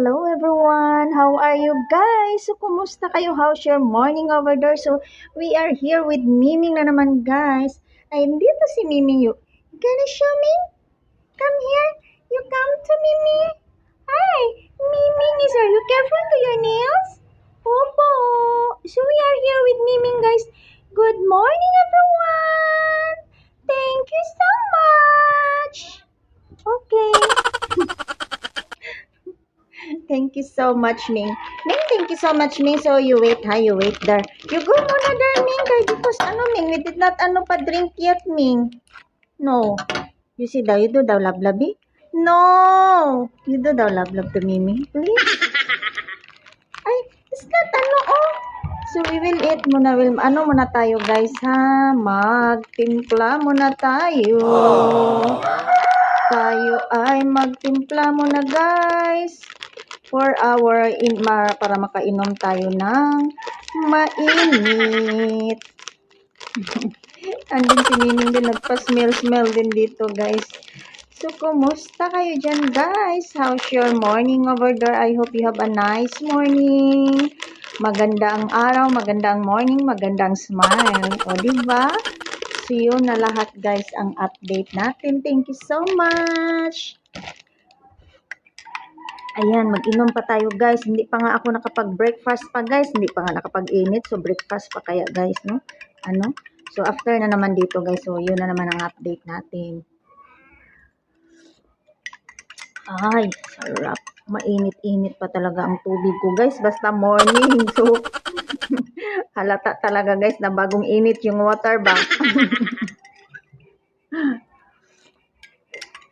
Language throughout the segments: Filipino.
hello everyone! How are you guys? So, kumusta kayo? How's your morning over there? So, we are here with Miming na naman guys. Ay, dito si Miming. You gonna show me? Come here. You come to Miming. Hi! Miming is, are you careful to your nails? Opo! So, we are here with Miming guys. Good morning everyone! Thank you so much! Okay. Thank you so much, Ming. Ming, thank you so much, Ming. So, you wait, ha? You wait there. You go muna there, Ming. Kaya because, Ming, we did not, pa-drink yet, Ming. No. You see daw, you do daw love-lovey? No. You do daw love-love to Mimi, please. Ay, it's not, oh. So, we will eat muna. Muna tayo, guys, ha? Magtimpla muna tayo. Tayo ay magtimpla muna, guys. For our para makainom tayo ng mainit. Andun si Miming din, nagpa-smell din dito guys. So, kumusta kayo dyan guys? How's your morning over there? I hope you have a nice morning. Maganda ang araw, maganda ang morning, maganda ang smile. O, diba? So, yun na lahat guys ang update natin. Thank you so much. Ayan, mag-inom pa tayo guys. Hindi pa nga ako nakapag-breakfast pa guys. Hindi pa nga nakapag-init. So, breakfast pa kaya guys, no? So, after na naman dito guys. So, yun na naman ang update natin. Ay, sarap. Mainit-init pa talaga ang tubig ko guys. Basta morning. So, halata talaga guys na bagong init yung water ba?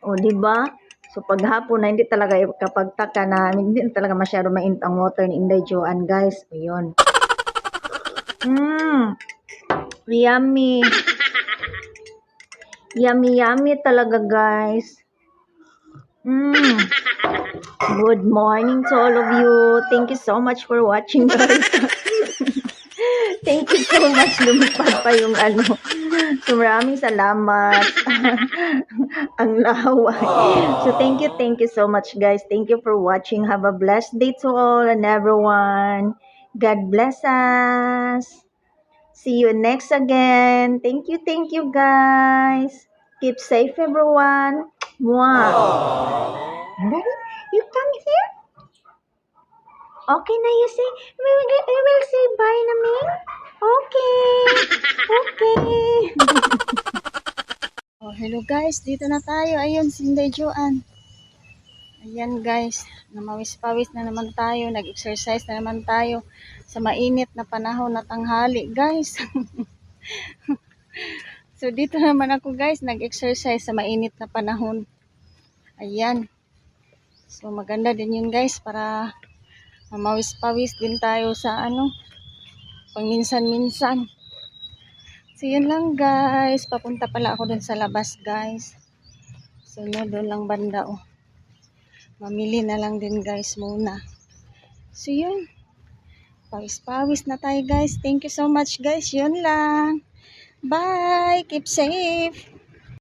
O, diba? So, paghapon na hindi talaga kapag taka na hindi talaga masyado mainit ang water ni Inday Joanne, guys. Ayun. Yummy. Yummy talaga, guys. Good morning to all of you. Thank you so much for watching, guys. Thank you so much. Lumipad pa yung So, maraming salamat. Ang laway. So, thank you so much, guys. Thank you for watching. Have a blessed day to all and everyone. God bless us. See you next again. Thank you, guys. Keep safe, everyone. Wow. Daddy, you come here? Okay na, you say, we will say bye na, Ming? Okay. Oh, hello guys, dito na tayo. Ayun, si Inday Joanne. Ayan guys, namawis-pawis na naman tayo. Nag-exercise na naman tayo sa mainit na panahon na tanghali, guys. So, dito naman ako guys, nag-exercise sa mainit na panahon. Ayan. So, maganda din yun guys para mamawis-pawis din tayo sa pangminsan-minsan. So, yun lang guys. Papunta pala ako dun sa labas guys. So, doon lang banda Mamili na lang din guys muna. So, yun. Pawis-pawis na tayo guys. Thank you so much guys. Yun lang. Bye. Keep safe.